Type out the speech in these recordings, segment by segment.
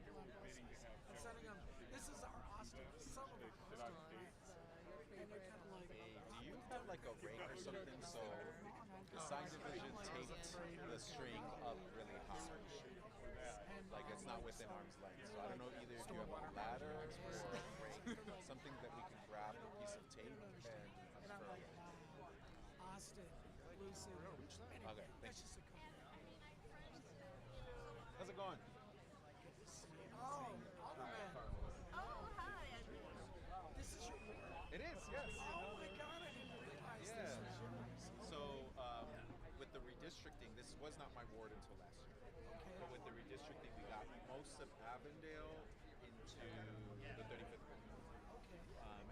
people on buses and sending them, this is our Austin, some of our Austin. And they're kind of like, Hey, do you have like a rake or something so the sign division taped the string up really high? Like it's not within arm's length. So I don't know either if you have a ladder or a rake, something that we can grab a piece of tape and I'm unfurl like, it. wow, Austin, Blue City. Anyway, Okay, that's thanks. just a couple. How's it going? Oh, Alderman, Oh, hi. this is your ward. It is, yes. Oh my God, I didn't realize this was yours. So with the redistricting, this was not my ward until last year. But with the redistricting, we got most of Avondale into the 35th ward.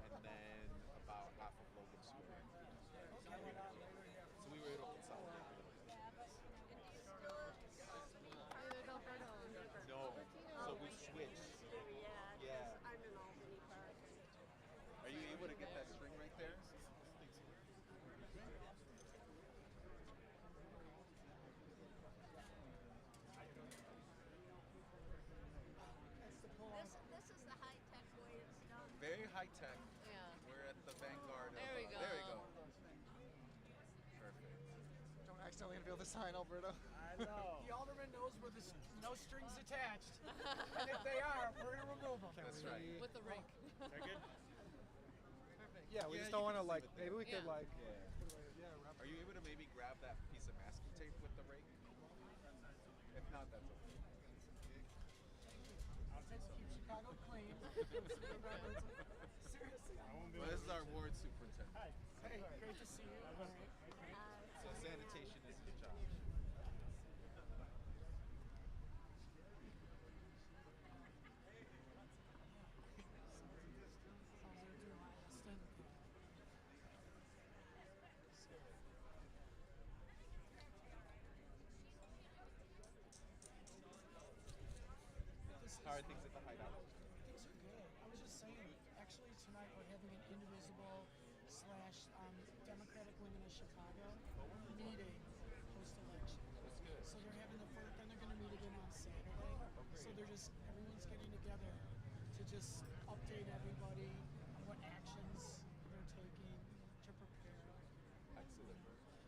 And then about half of Logan Square. So we were able to consolidate a little bit. No, so we switched. Yeah. I'm in Albini Park. Are you able to get that string right there? This is the high-tech way it's done. Very high tech. Yeah. We're at the vanguard. There we go. There we go. Perfect. Don't accidentally unveil the sign, Alberto. I know. The Alderman knows where the no strings attached. And if they are, we're going to remove them. That's right. With the rake. Is that good? Perfect. Yeah, we Yeah, just you don't want to can like. leave it there. Maybe we Yeah. could like. Yeah. wrap Are you able to maybe grab that piece of masking tape with the rake? If not, that's okay. Keep Chicago clean. Seriously. I won't be Well, able this is our ward superintendent. Hi. Hey, great to see you. All right. So sanitation is his job. How are things at the hideout? Things are good. I was just saying, actually tonight we're having an indivisible slash Democratic Women of Chicago meeting post-election. That's good. So they're having the first, then they're going to meet again on Saturday. So they're just, everyone's getting together to just update everybody on what actions they're taking to prepare. Excellent.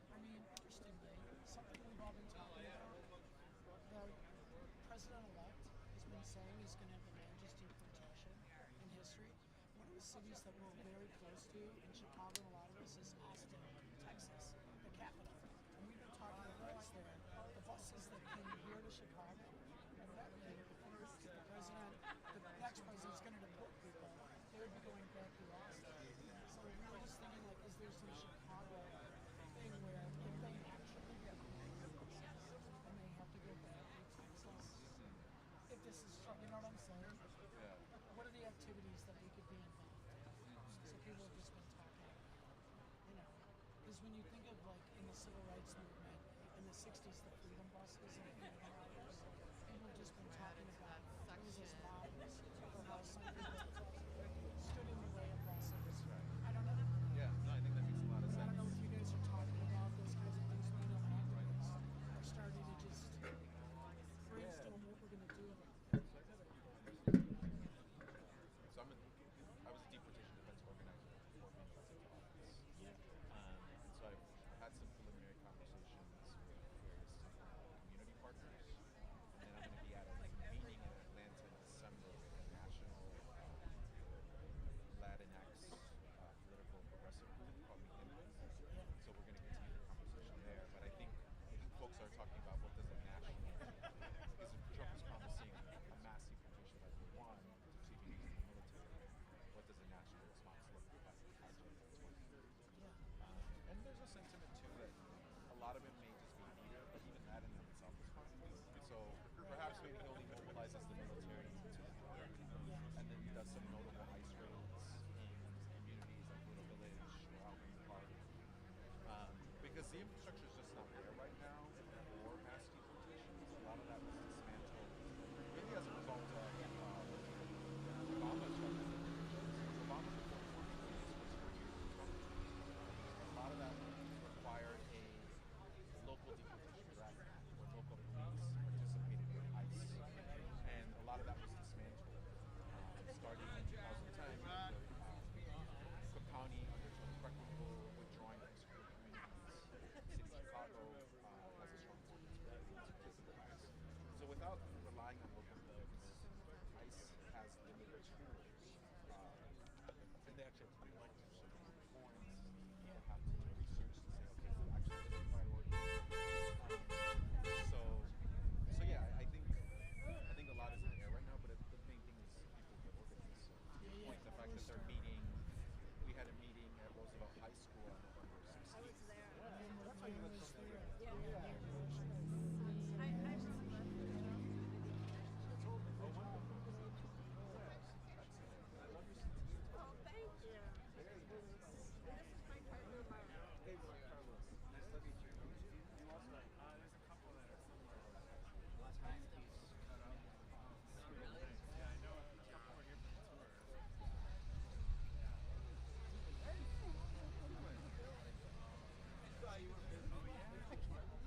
I mean, interestingly, something we've all been talking about, the president-elect has been saying he's going to have the largest deportation in history. One of the cities that we're very close to in Chicago, and a lot of us, is Austin, Texas, the capital. And we've been talking about routes there. The buses that came here to Chicago, and that made it first, the president, the next president's going to deport people, they would be going back to Austin. So we were just thinking, like, is there some Chicago thing where if they actually get and they have to go back to Texas, if this is true, you know what I'm saying? Yeah. What are the activities that we could be involved in? So people have just been talking about, you know, because when you think of like in the civil rights movement in the 60s, the freedom buses and freedom riders, people have just been talking about those models for how some people stood in the way of buses. I don't know. Yeah, no, I think that makes a lot of I don't know sense. if you guys are talking about those kinds of things, but I know activists are starting to just brainstorm what we're going to do about it. So I was a deportation defense organizer before being elected to office. And so I've had some preliminary conversations with various community partners. And then I'm going to be at a meeting in Atlanta in December with a national Latinx political progressive group called McKinley. So we're going to continue the conversation there. But I think folks are talking about what does a national, because if Trump is promising a mass deportation by day one to TV and the military, what does a national response look like by 2020? And there's a sentiment too that a lot of it may just be media, but even that in and of itself is fine. So perhaps maybe he only mobilizes the military to the border and then does some notable ICE raids in communities like Little Village or Albini Park. Because the infrastructure is just not there right now for mass deportations. A lot of that was dismantled really as a result of Obama's Obama before 14 days was 4 years of Trump. A lot of that required a local deportation directive where local police participated with ICE. And a lot of that was And they actually have to do like some points. They have to do research to say, okay, well, actually, this is priority. So yeah, I think a lot is in the air right now, but the main thing is people get organized. So to your point, the fact that they're meeting, we had a meeting at Roosevelt High School on November 16th. I was there. That's how you look so there. Yeah. Yeah. I remember. Oh, wonderful. Oh, thank you. This is my partner, Mark. Hey, Mark Carlos. Nice to meet you. You also there's a couple that are similar. Last timepiece cut up. Really nice. Yeah, I know a couple were here for the tour. Thought you were busy. Oh yeah. I guess I don't know.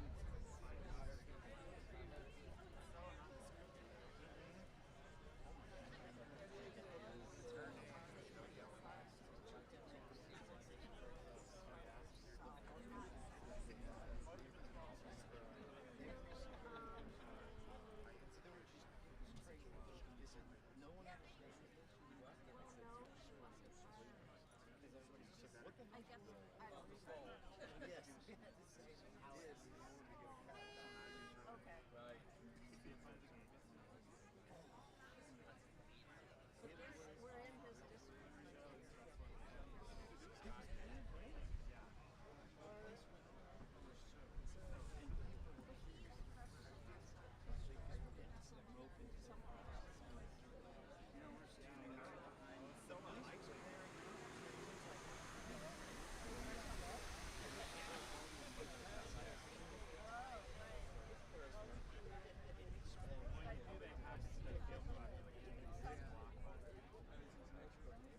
Okay. Right. But we're in his district.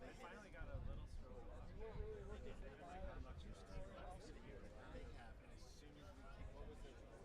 They finally got a little stroke. Oh, I guess so.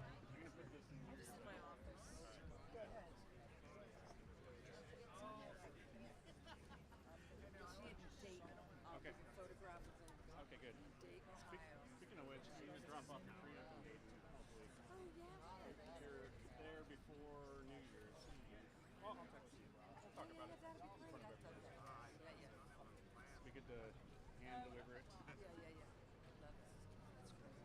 This is my office. Go ahead. She had Dayton, Okay. photograph of them Okay, good. in Dayton, Ohio. Speaking of which, you can drop off your free up in Dayton, hopefully. Oh, yeah. You're there before New Year's. Well, I'll text you. We'll talk about it. That'd be great. Yeah, yeah. It'd be good to hand deliver it. Yeah, yeah, yeah. That's great.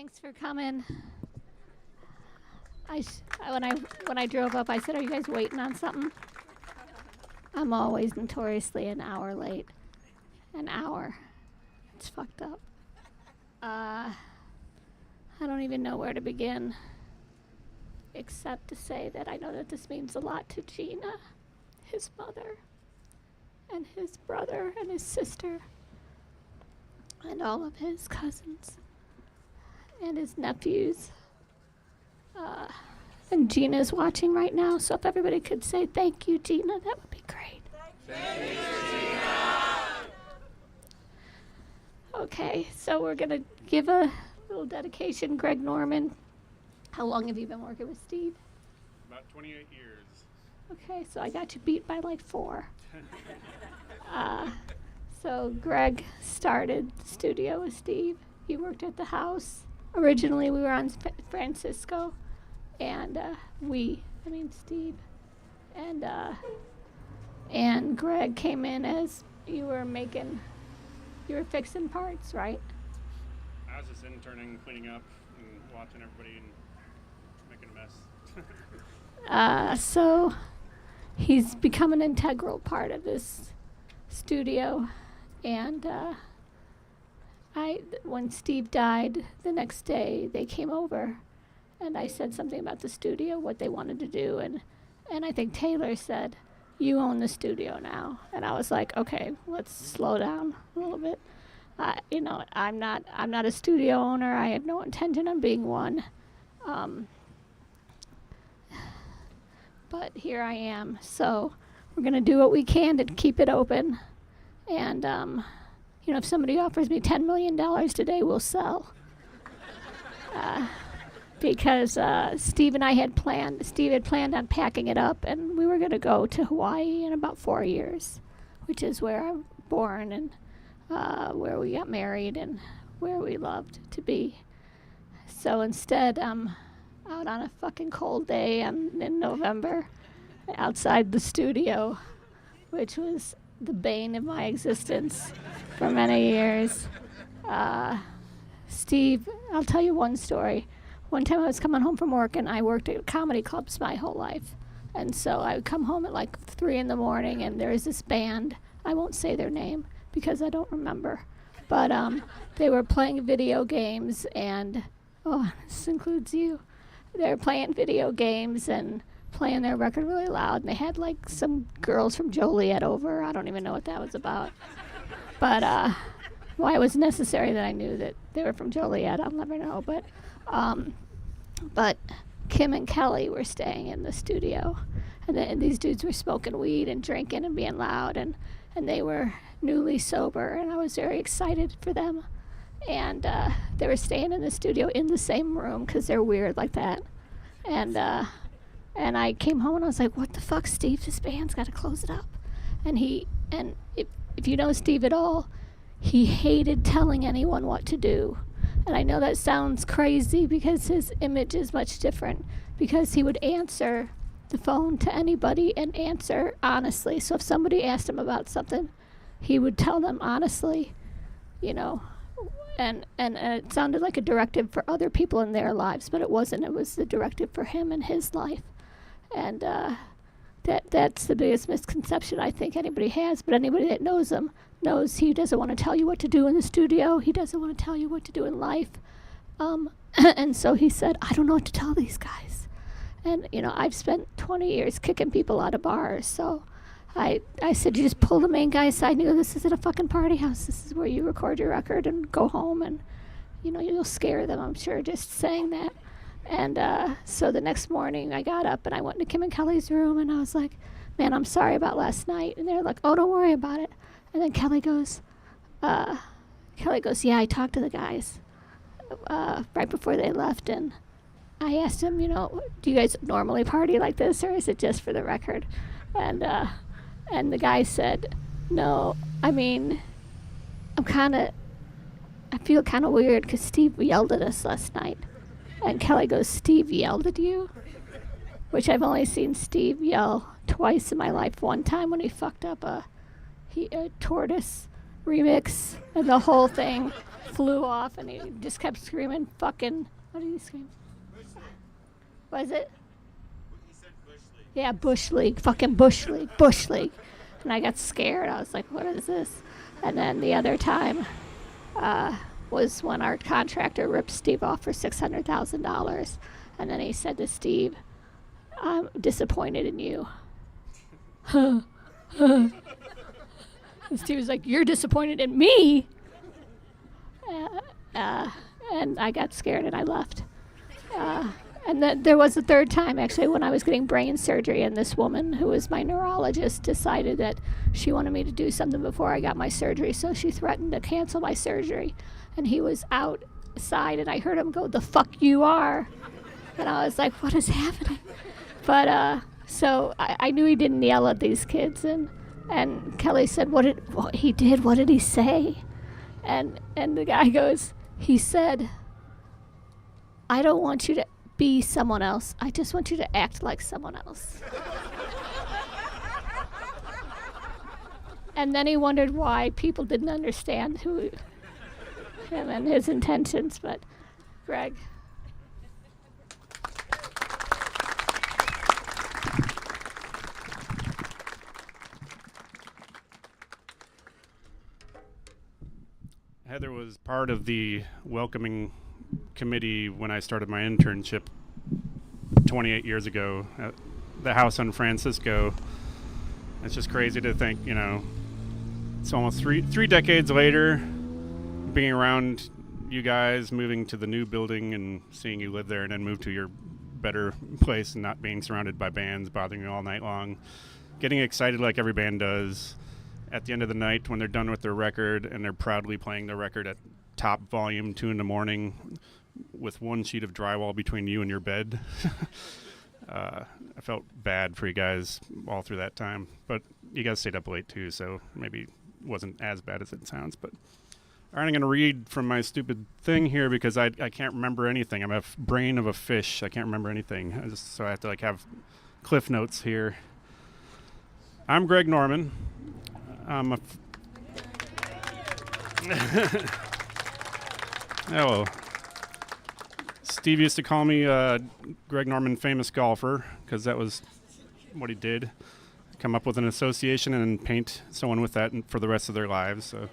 Thanks for coming. When I drove up, I said, "Are you guys waiting on something?" I'm always notoriously an hour late. An hour. It's fucked up. I don't even know where to begin, except to say that I know that this means a lot to Gina, his mother, and his brother, and his sister, and all of his cousins, and his nephews. And Gina's watching right now, so if everybody could say thank you, Gina, that would be great. Thank you, Gina. Okay, so we're going to give a little dedication. Greg Norman, how long have you been working with Steve? About 28 years. Okay, so I got you beat by like 4. So Greg started the studio with Steve. He worked at the house. Originally, we were on Francisco, and Steve, and Greg came in as you were fixing parts, right? I was just interning, cleaning up, and watching everybody and making a mess. So he's become an integral part of this studio, and when Steve died, the next day they came over, and I said something about the studio, what they wanted to do, and I think Taylor said, "You own the studio now," and I was like, "Okay, let's slow down a little bit." I'm not a studio owner. I had no intention of being one, but here I am. So we're gonna do what we can to keep it open, and if somebody offers me $10 million today, we'll sell. Because Steve had planned on packing it up, and we were going to go to Hawaii in about 4 years, which is where I'm born and where we got married and where we loved to be. So instead, I'm out on a fucking cold day in November outside the studio, which was the bane of my existence for many years. Steve, I'll tell you one story. One time I was coming home from work, and I worked at comedy clubs my whole life. And so I would come home at like 3 in the morning, and there was this band. I won't say their name because I don't remember. But they were playing video games, and, this includes you. They were playing video games and playing their record really loud, and they had like some girls from Joliet over. I don't even know what that was about. But why it was necessary that I knew that they were from Joliet, I'll never know. But Kim and Kelly were staying in the studio, and these dudes were smoking weed and drinking and being loud, and they were newly sober, and I was very excited for them. And they were staying in the studio in the same room because they're weird like that. And I came home and I was like, "What the fuck, Steve? This band's got to close it up." And if you know Steve at all, he hated telling anyone what to do. And I know that sounds crazy because his image is much different, because he would answer the phone to anybody and answer honestly. So if somebody asked him about something, he would tell them honestly, and it sounded like a directive for other people in their lives, but it wasn't. It was the directive for him in his life. And that's the biggest misconception I think anybody has, but anybody that knows him knows he doesn't want to tell you what to do in the studio. He doesn't want to tell you what to do in life. And so he said, "I don't know what to tell these guys." And, I've spent 20 years kicking people out of bars, so I said, "You just pull the main guy aside and you go, this isn't a fucking party house. This is where you record your record and go home, and, you'll scare them, I'm sure, just saying that." And so the next morning I got up and I went into Kim and Kelly's room, and I was like, "Man, I'm sorry about last night." And they're like, "Oh, don't worry about it." And then Kelly goes, "Yeah, I talked to the guys right before they left, and I asked him, do you guys normally party like this, or is it just for the record?" And the guy said, "No, I feel kind of weird because Steve yelled at us last night." And Kelly goes, "Steve yelled at you?" Which I've only seen Steve yell twice in my life. One time when he fucked up a tortoise remix, and the whole thing flew off, and he just kept screaming, fucking, what did he scream? Was it? He said Bush League. Yeah, Bush League, fucking Bush League, Bush League. And I got scared. I was like, what is this? And then the other time was when our contractor ripped Steve off for $600,000. And then he said to Steve, I'm disappointed in you. And Steve was like, you're disappointed in me? And I got scared and I left. And then there was a third time, actually, when I was getting brain surgery, and this woman, who was my neurologist, decided that she wanted me to do something before I got my surgery, so she threatened to cancel my surgery. And he was outside, and I heard him go, the fuck you are. And I was like, what is happening? But, so I knew he didn't yell at these kids, and Kelly said, what he did, what did he say? And the guy goes, he said, I don't want you to be someone else. I just want you to act like someone else. And then he wondered why people didn't understand him and his intentions. But, Greg. Heather was part of the welcoming committee when I started my internship 28 years ago at the house on Francisco. It's just crazy to think, it's almost three decades later, being around you guys, moving to the new building and seeing you live there, and then move to your better place and not being surrounded by bands bothering you all night long, getting excited like every band does at the end of the night when they're done with their record and they're proudly playing the record at top volume, 2 a.m, with one sheet of drywall between you and your bed. I felt bad for you guys all through that time, but you guys stayed up late too, so maybe it wasn't as bad as it sounds. But all right, I'm going to read from my stupid thing here because I can't remember anything. I'm a brain of a fish. I can't remember anything, so I have to have cliff notes here. I'm Greg Norman. I'm a oh, Steve used to call me Greg Norman Famous Golfer because that was what he did. Come up with an association and paint someone with that for the rest of their lives. So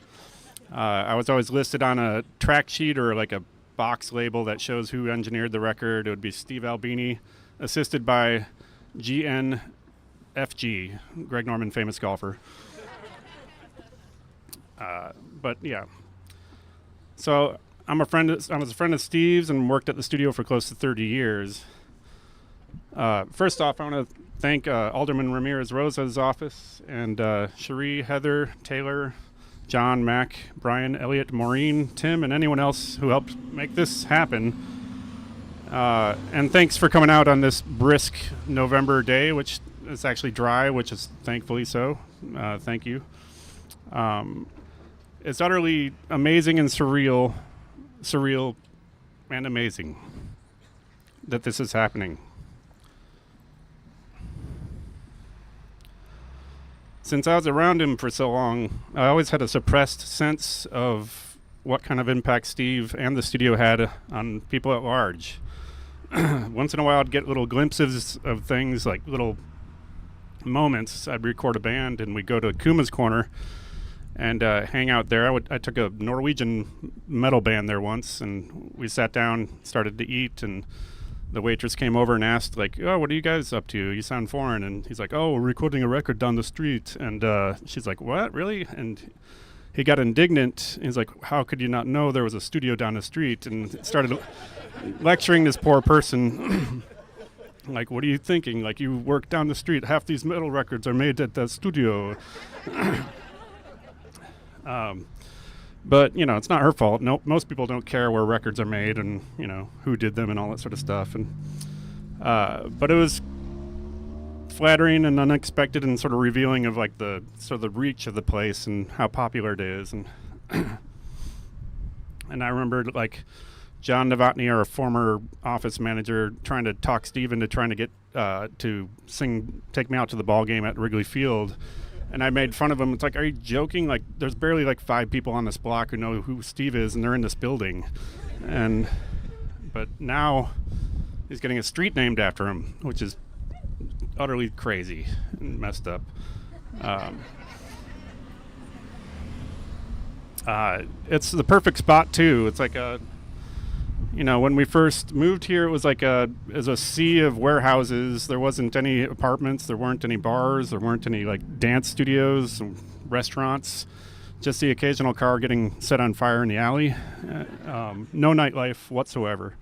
I was always listed on a track sheet or like a box label that shows who engineered the record. It would be Steve Albini, assisted by GNFG, Greg Norman Famous Golfer. But yeah, so I was a friend of Steve's and worked at the studio for close to 30 years. First off, I want to thank Alderman Ramirez Rosa's office and Cherie, Heather, Taylor, John, Mac, Brian, Elliot, Maureen, Tim, and anyone else who helped make this happen. And thanks for coming out on this brisk November day, which is actually dry, which is thankfully so. Thank you. It's utterly amazing and surreal and amazing that this is happening. Since I was around him for so long, I always had a suppressed sense of what kind of impact Steve and the studio had on people at large. Once in a while I'd get little glimpses of things, like little moments. I'd record a band and we'd go to Kuma's Corner and hang out there. I took a Norwegian metal band there once, and we sat down, started to eat, and the waitress came over and asked, like, oh, what are you guys up to? You sound foreign. And he's like, oh, we're recording a record down the street. And she's like, what, really? And he got indignant. He's like, how could you not know there was a studio down the street? And started lecturing this poor person. Like, what are you thinking? Like, you work down the street. Half these metal records are made at the studio. But, it's not her fault. No, most people don't care where records are made and, who did them and all that sort of stuff. And but it was flattering and unexpected and sort of revealing of, like, the reach of the place and how popular it is. And and I remember, like, John Novotny, our former office manager, trying to talk Steve into trying to get to take me out to the ball game at Wrigley Field. And I made fun of him. It's like, are you joking? Like, there's barely like 5 people on this block who know who Steve is, and they're in this building. But now he's getting a street named after him, which is utterly crazy and messed up. It's the perfect spot too. It's like when we first moved here, it was like a sea of warehouses. There wasn't any apartments. There weren't any bars. There weren't any like dance studios, restaurants. Just the occasional car getting set on fire in the alley. No nightlife whatsoever.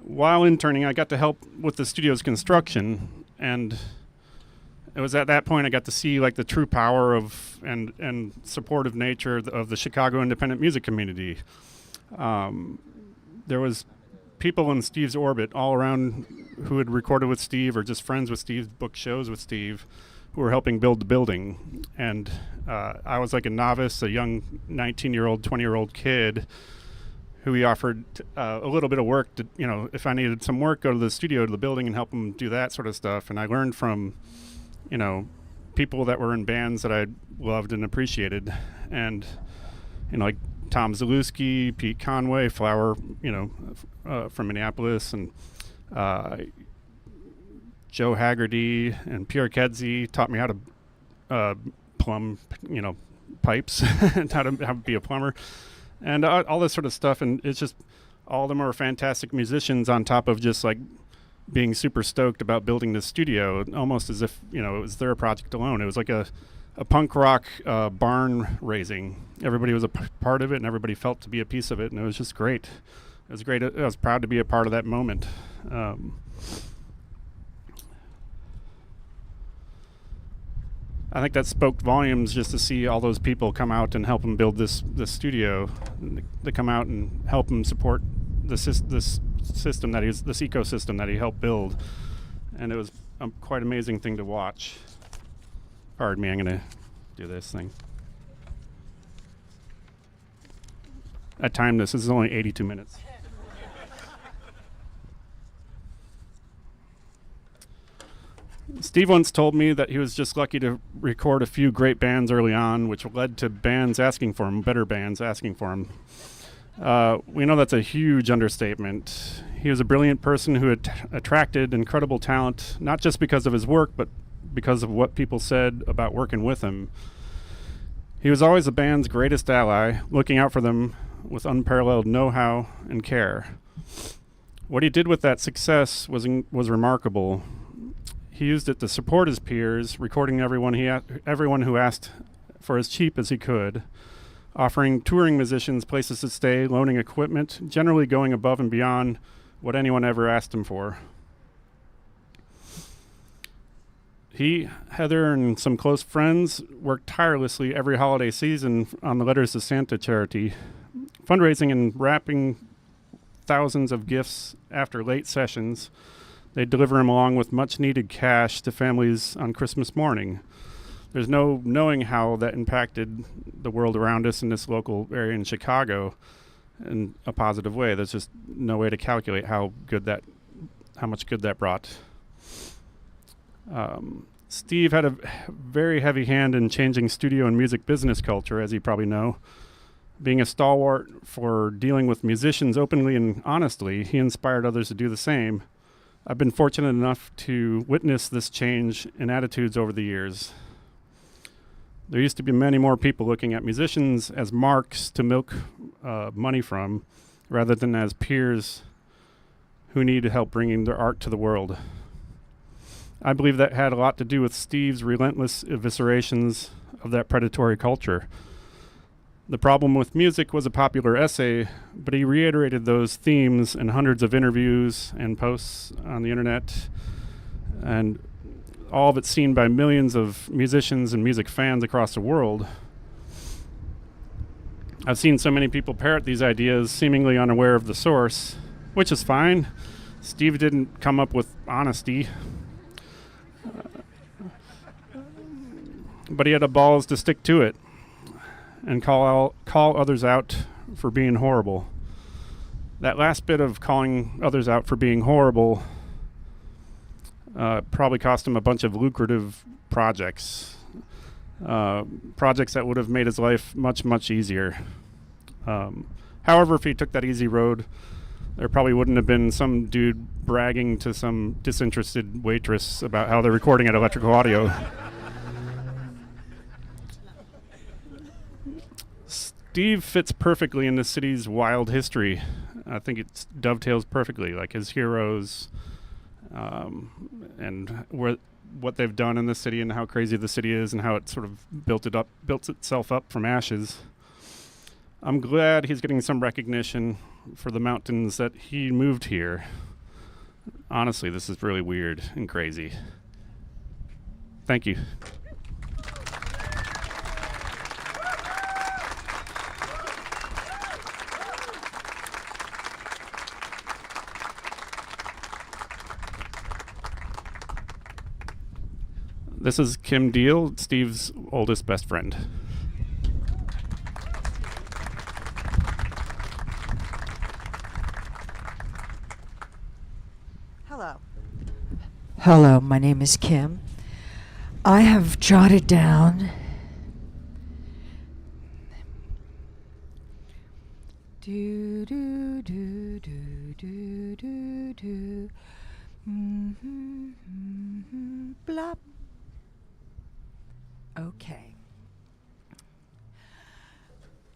While interning, I got to help with the studio's construction, and it was at that point I got to see like the true power of and supportive nature of the Chicago independent music community. There was people in Steve's orbit all around who had recorded with Steve or just friends with Steve, booked shows with Steve, who were helping build the building. And I was like a novice, a young 19-year-old, 20-year-old kid who he offered a little bit of work to, if I needed some work, go to the studio, to the building and help him do that sort of stuff. And I learned from, people that were in bands that I loved and appreciated. And, like Tom Zalewski, Pete Conway, Flower, from Minneapolis, and Joe Haggerty and Pierre Kedzie taught me how to plumb, pipes and how to be a plumber and all this sort of stuff. And it's just all of them are fantastic musicians on top of just like being super stoked about building this studio, almost as if, it was their project alone. It was like a punk rock barn raising. Everybody was a part of it and everybody felt to be a piece of it. And it was just great. It was great. I was proud to be a part of that moment. I think that spoke volumes just to see all those people come out and help him build this studio. They come out and help him support this system this ecosystem that he helped build, and it was a quite amazing thing to watch. Pardon me, I'm gonna do this thing. I timed this. This is only 82 minutes. Steve once told me that he was just lucky to record a few great bands early on, which led to bands asking for him, better bands asking for him. We know that's a huge understatement. He was a brilliant person who had attracted incredible talent, not just because of his work, but because of what people said about working with him. He was always the band's greatest ally, looking out for them with unparalleled know-how and care. What he did with that success was remarkable. He used it to support his peers, recording everyone who asked for as cheap as he could, offering touring musicians places to stay, loaning equipment, generally going above and beyond what anyone ever asked him for. He, Heather, and some close friends worked tirelessly every holiday season on the Letters to Santa charity, fundraising and wrapping thousands of gifts after late sessions. They deliver him along with much-needed cash to families on Christmas morning. There's no knowing how that impacted the world around us in this local area in Chicago in a positive way. There's just no way to calculate how much good that brought. Steve had a very heavy hand in changing studio and music business culture, as you probably know. Being a stalwart for dealing with musicians openly and honestly, he inspired others to do the same. I've been fortunate enough to witness this change in attitudes over the years. There used to be many more people looking at musicians as marks to milk money from, rather than as peers who need help bringing their art to the world. I believe that had a lot to do with Steve's relentless eviscerations of that predatory culture. The problem with music was a popular essay, but he reiterated those themes in hundreds of interviews and posts on the internet, and all of it seen by millions of musicians and music fans across the world. I've seen so many people parrot these ideas, seemingly unaware of the source, which is fine. Steve didn't come up with honesty, but he had the balls to stick to it and call others out for being horrible. That last bit of calling others out for being horrible Probably cost him a bunch of lucrative projects. Projects that would have made his life much, much easier. However, if he took that easy road, there probably wouldn't have been some dude bragging to some disinterested waitress about how they're recording at Electrical Audio. Steve fits perfectly in the city's wild history. I think it dovetails perfectly, like his heroes, and what they've done in the city and how crazy the city is and how it sort of built itself up from ashes. I'm glad he's getting some recognition for the mountains that he moved here. Honestly, this is really weird and crazy. Thank you. This is Kim Deal, Steve's oldest best friend. Hello. Hello, my name is Kim. I have jotted down do do do do do do do blop. Okay.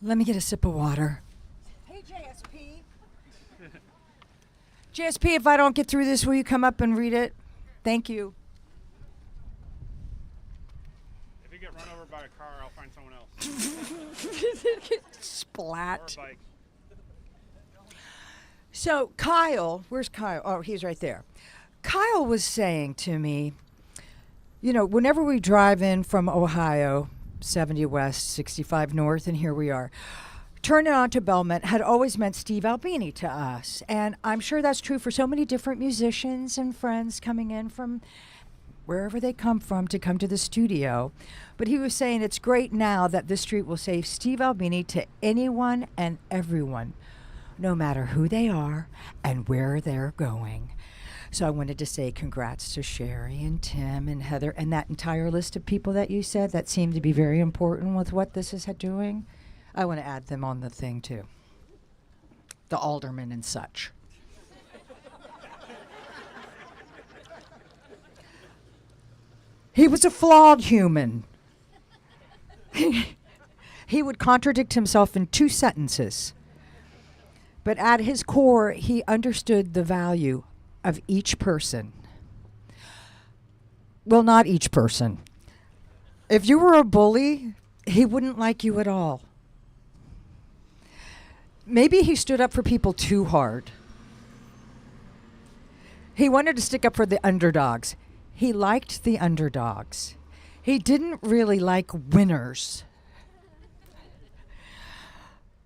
Let me get a sip of water. Hey, JSP. JSP, if I don't get through this, will you come up and read it? Thank you. If you get run over by a car, I'll find someone else. Splat. Or a bike. So Kyle, where's Kyle? Oh, he's right there. Kyle was saying to me, you know, whenever we drive in from Ohio, 70 west, 65 north, and here we are, turning on to Belmont had always meant Steve Albini to us. And I'm sure that's true for so many different musicians and friends coming in from wherever they come from to come to the studio. But he was saying it's great now that this street will say Steve Albini to anyone and everyone, no matter who they are and where they're going. So I wanted to say congrats to Sherry and Tim and Heather and that entire list of people that you said that seemed to be very important with what this is doing. I want to add them on the thing too. The Alderman and such. He was a flawed human. He would contradict himself in 2 sentences. But at his core, he understood the value of each person. Well, not each person. If you were a bully, he wouldn't like you at all. Maybe he stood up for people too hard. He wanted to stick up for the underdogs. He liked the underdogs. He didn't really like winners.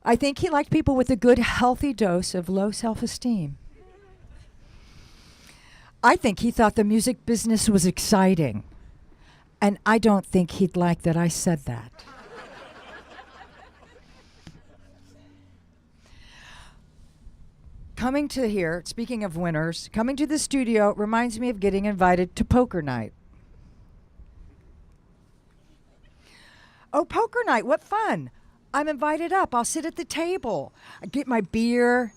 I think he liked people with a good, healthy dose of low self-esteem. I think he thought the music business was exciting. And I don't think he'd like that I said that. Coming to here, speaking of winners, coming to the studio reminds me of getting invited to poker night. Oh, poker night, what fun. I'm invited up. I'll sit at the table. I get my beer,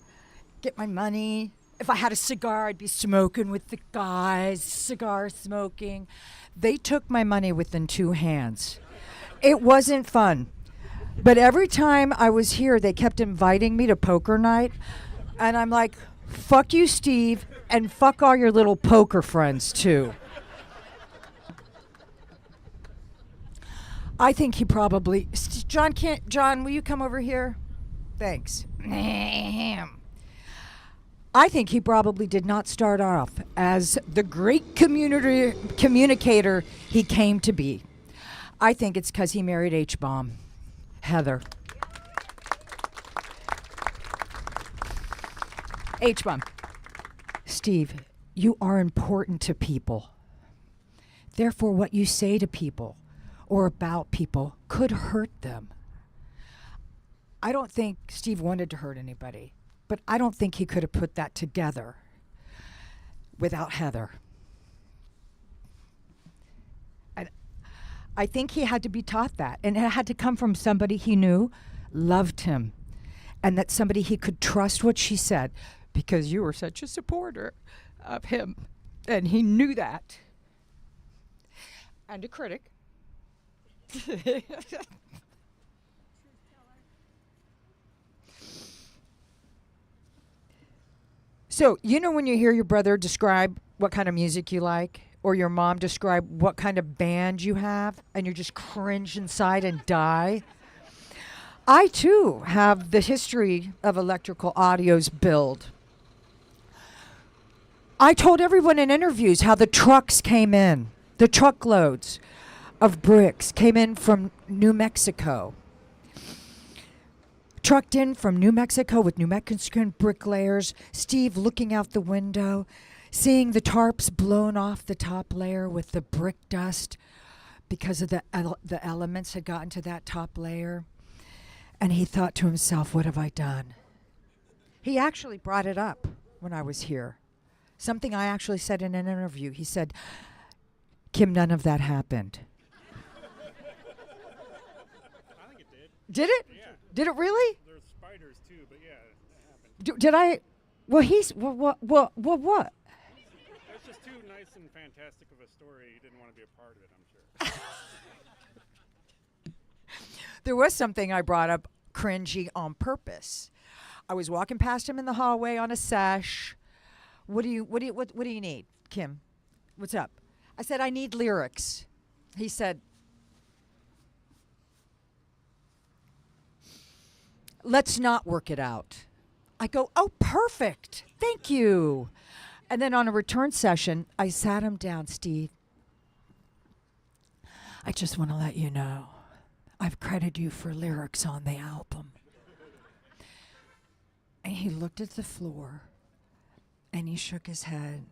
get my money. If I had a cigar, I'd be smoking with the guys, cigar smoking. They took my money within 2 hands. It wasn't fun. But every time I was here, they kept inviting me to poker night. And I'm like, fuck you, Steve, and fuck all your little poker friends, too. I think he probably... John, will you come over here? Thanks. I think he probably did not start off as the great communicator he came to be. I think it's because he married H-Bomb, Heather. H-Bomb. Steve, you are important to people. Therefore, what you say to people or about people could hurt them. I don't think Steve wanted to hurt anybody, but I don't think he could have put that together without Heather. I think he had to be taught that. And it had to come from somebody he knew, loved him, and that somebody he could trust what she said, because you were such a supporter of him. And he knew that. And a critic. So, you know when you hear your brother describe what kind of music you like, or your mom describe what kind of band you have, and you just cringe inside and die? I, too, have the history of Electrical Audio's build. I told everyone in interviews how the trucks came in. The truckloads of bricks came in from New Mexico. Trucked in from New Mexico with New Mexican bricklayers, Steve looking out the window, seeing the tarps blown off the top layer with the brick dust because of the elements had gotten to that top layer. And he thought to himself, what have I done? He actually brought it up when I was here. Something I actually said in an interview. He said, Kim, none of that happened. I think it did. Did it? Yeah. Did it really? There's spiders too, but yeah, it happened. Did I? Well, what? It's just too nice and fantastic of a story. You didn't want to be a part of it, I'm sure. There was something I brought up cringy on purpose. I was walking past him in the hallway on a sesh. What do you need, Kim? What's up? I said, I need lyrics. He said, let's not work it out. I go, oh, perfect. Thank you. And then on a return session, I sat him down, Steve. I just want to let you know, I've credited you for lyrics on the album. And he looked at the floor, and he shook his head,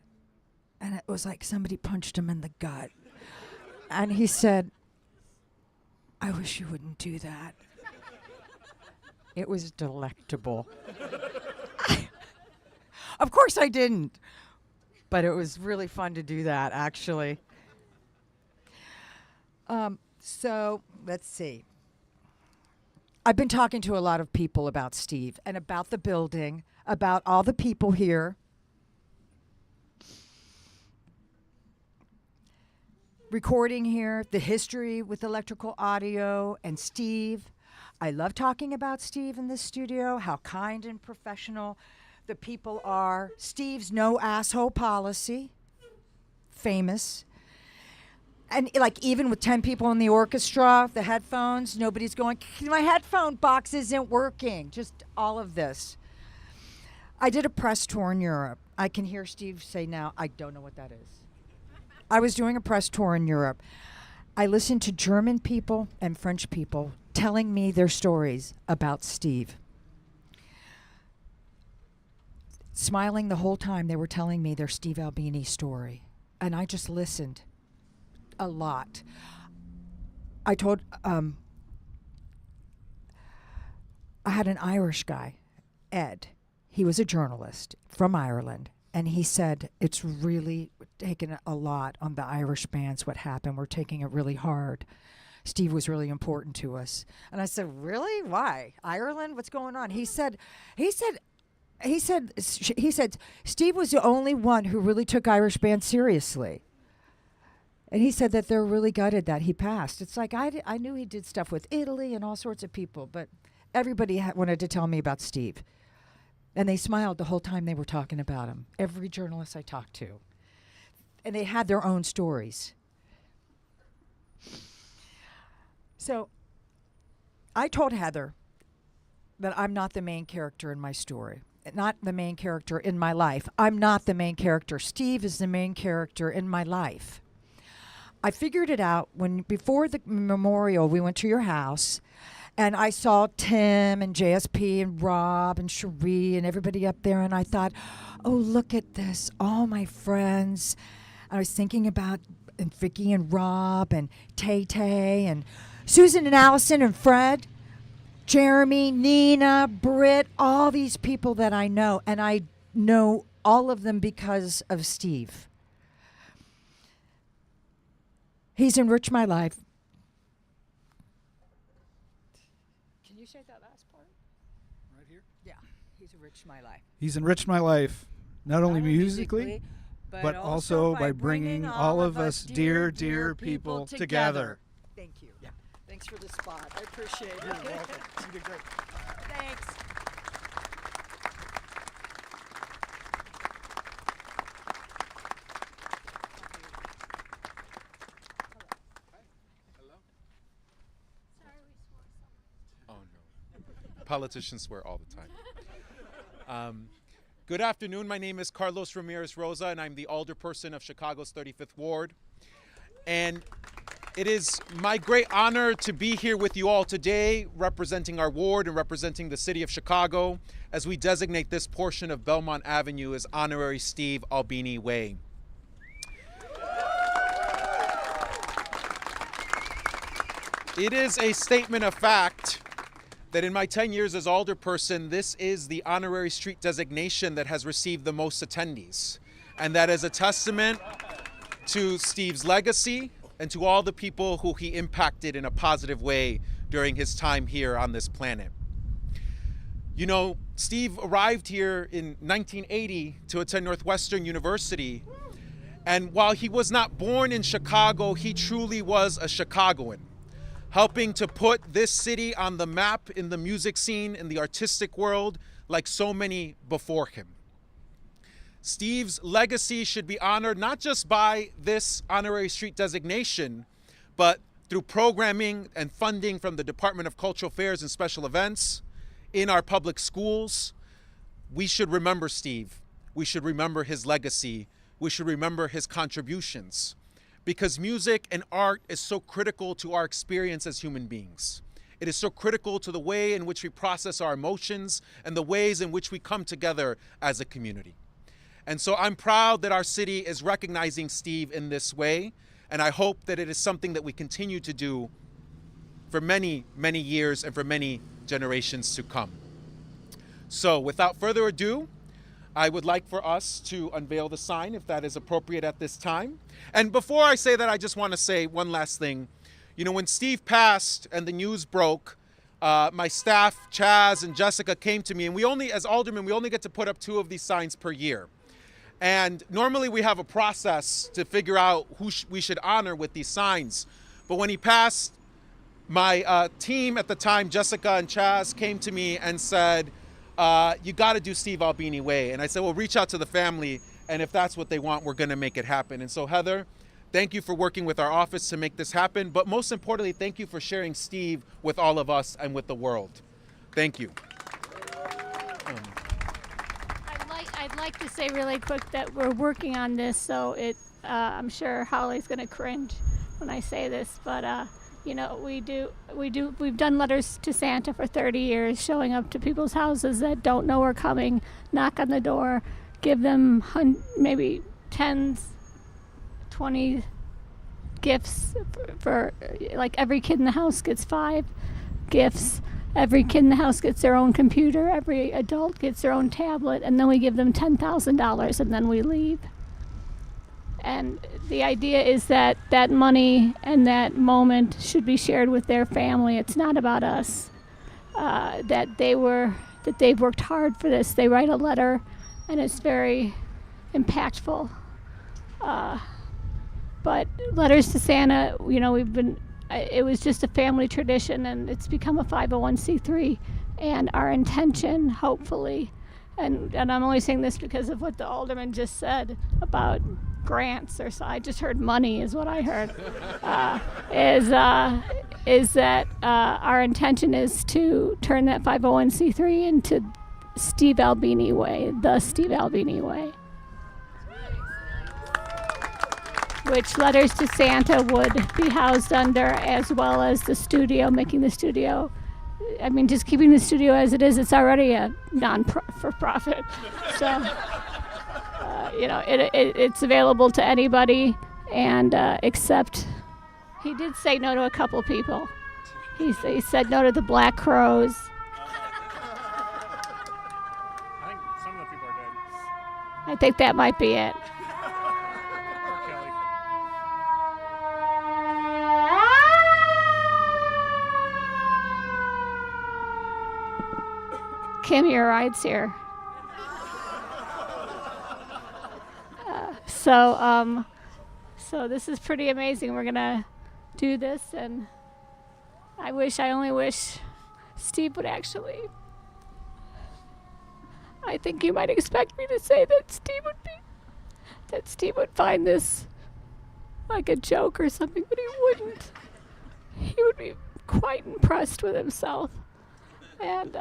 and it was like somebody punched him in the gut. And he said, I wish you wouldn't do that. It was delectable. Of course I didn't. But it was really fun to do that, actually. So, let's see. I've been talking to a lot of people about Steve and about the building, about all the people here. Recording here, the history with Electrical Audio and Steve. I love talking about Steve in this studio, how kind and professional the people are. Steve's no asshole policy, famous. And like even with 10 people in the orchestra, the headphones, nobody's going, my headphone box isn't working. Just all of this. I did a press tour in Europe. I can hear Steve say now, I don't know what that is. I was doing a press tour in Europe. I listened to German people and French people telling me their stories about Steve. Smiling the whole time, they were telling me their Steve Albini story. And I just listened a lot. I told, I had an Irish guy, Ed. He was a journalist from Ireland. And he said, it's really taken a lot on the Irish bands, what happened. We're taking it really hard. Steve was really important to us. And I said, really? Why? Ireland? What's going on? He said, Steve was the only one who really took Irish bands seriously. And he said that they're really gutted that he passed. It's like, I knew he did stuff with Italy and all sorts of people, but everybody wanted to tell me about Steve. And they smiled the whole time they were talking about him. Every journalist I talked to. And they had their own stories. So I told Heather that I'm not the main character in my story. Not the main character in my life. I'm not the main character. Steve is the main character in my life. I figured it out when before the memorial we went to your house. And I saw Tim and JSP and Rob and Cherie and everybody up there. And I thought, oh, look at this. All my friends. I was thinking about and Vicky and Rob and Tay-Tay and Susan and Allison and Fred, Jeremy, Nina, Britt, all these people that I know. And I know all of them because of Steve. He's enriched my life. you say that last part? Right here. Yeah, he's enriched my life. He's enriched my life, not only musically, but also by bringing all of us dear, dear people together. Thank you. Yeah. Thanks for the spot. I appreciate it. You're welcome. You did great. Thanks. Oh, no. Politicians swear all the time. Good afternoon. My name is Carlos Ramirez Rosa, and I'm the alderperson of Chicago's 35th Ward. And it is my great honor to be here with you all today, representing our ward and representing the city of Chicago, as we designate this portion of Belmont Avenue as Honorary Steve Albini Way. It is a statement of fact that in my 10 years as alderperson, this is the honorary street designation that has received the most attendees. And that is a testament to Steve's legacy and to all the people who he impacted in a positive way during his time here on this planet. You know, Steve arrived here in 1980 to attend Northwestern University. And while he was not born in Chicago, he truly was a Chicagoan, helping to put this city on the map in the music scene, in the artistic world, like so many before him. Steve's legacy should be honored not just by this honorary street designation, but through programming and funding from the Department of Cultural Affairs and Special Events in our public schools. We should remember Steve. We should remember his legacy. We should remember his contributions, because music and art is so critical to our experience as human beings. It is so critical to the way in which we process our emotions and the ways in which we come together as a community. And so I'm proud that our city is recognizing Steve in this way, and I hope that it is something that we continue to do for many, many years and for many generations to come. So without further ado, I would like for us to unveil the sign, if that is appropriate at this time. And before I say that, I just want to say one last thing. You know, when Steve passed and the news broke, my staff, Chaz and Jessica, came to me, and we only, as aldermen, we only get to put up 2 of these signs per year. And normally we have a process to figure out who we should honor with these signs. But when he passed, my team at the time, Jessica and Chaz, came to me and said, you got to do Steve Albini Way. And I said, well, reach out to the family, and if that's what they want, we're going to make it happen. And so, Heather, thank you for working with our office to make this happen. But most importantly, thank you for sharing Steve with all of us and with the world. Thank you. I'd like to say really quick that we're working on this, so I'm sure Holly's going to cringe when I say this, but you know, we've done letters to Santa for 30 years, showing up to people's houses that don't know we're coming, knock on the door, give them maybe 10s, 20 gifts for like every kid in the house gets 5 gifts. Every kid in the house gets their own computer. Every adult gets their own tablet, and then we give them $10,000, and then we leave. And the idea is that that money and that moment should be shared with their family. It's not about us. That they've worked hard for this. They write a letter, and it's very impactful. But letters to Santa, you know, it was just a family tradition, and it's become a 501c3. And our intention, hopefully, and I'm only saying this because of what the alderman just said about grants, or so I just heard money is what I heard, is that our intention is to turn that 501c3 into Steve Albini Way, the Steve Albini Way, which letters to Santa would be housed under, as well as the studio, making the studio, I mean, just keeping the studio as it is. It's already a non-for-profit, so you know, it's available to anybody, and except he did say no to a couple people. He said no to the Black Crows. I think some of the people are dead. I think that might be it. Poor Kelly. Kim, your ride's here. So this is pretty amazing. We're gonna do this, and I only wish Steve would actually. I think you might expect me to say that Steve would find this like a joke or something, but he wouldn't. He would be quite impressed with himself, and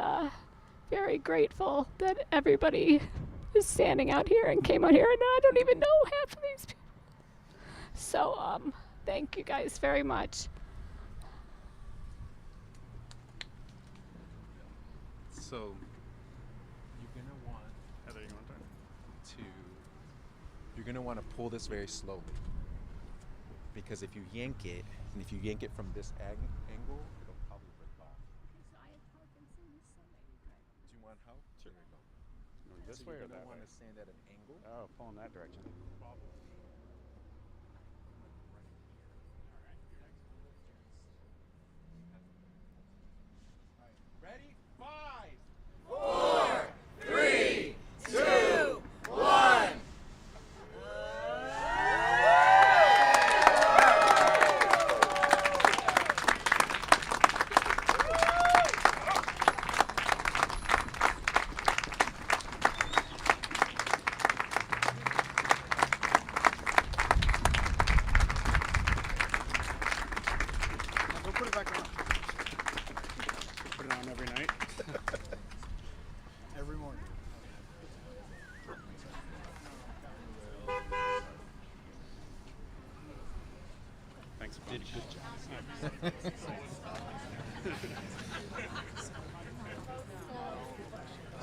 very grateful that everybody is standing out here and came out here, and I don't even know half of these people. So thank you guys very much. So you're gonna want Heather, you want to? you're gonna want to pull this very slowly, because if you yank it, and if you yank it from this angle, it'll probably rip off. Do you want help? Sure. There you go. This So way you're or gonna that want way? to stand at an angle. Oh, pull in that direction. Ready? 5, 4, 3, 2, 1. Go put it back on. Put it on every night. Every morning. Thanks, Did a good job.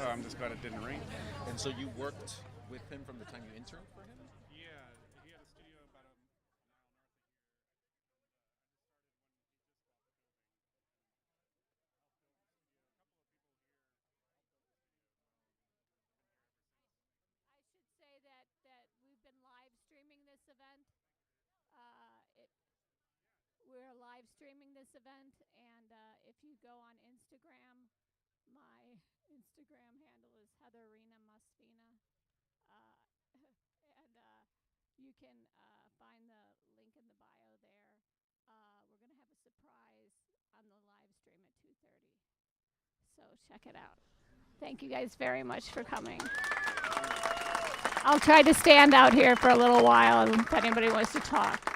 Oh, I'm just glad it didn't rain. And so you worked with him from the time you interned for him? Yeah, he had a studio about a mile north of here. I should say that we've been live streaming this event. We're live streaming this event, and if you go on Instagram, my Instagram handle is Heatherina Musfina, and you can find the link in the bio there. We're gonna have a surprise on the live stream at 2:30, so check it out. Thank you guys very much for coming. I'll try to stand out here for a little while if anybody wants to talk.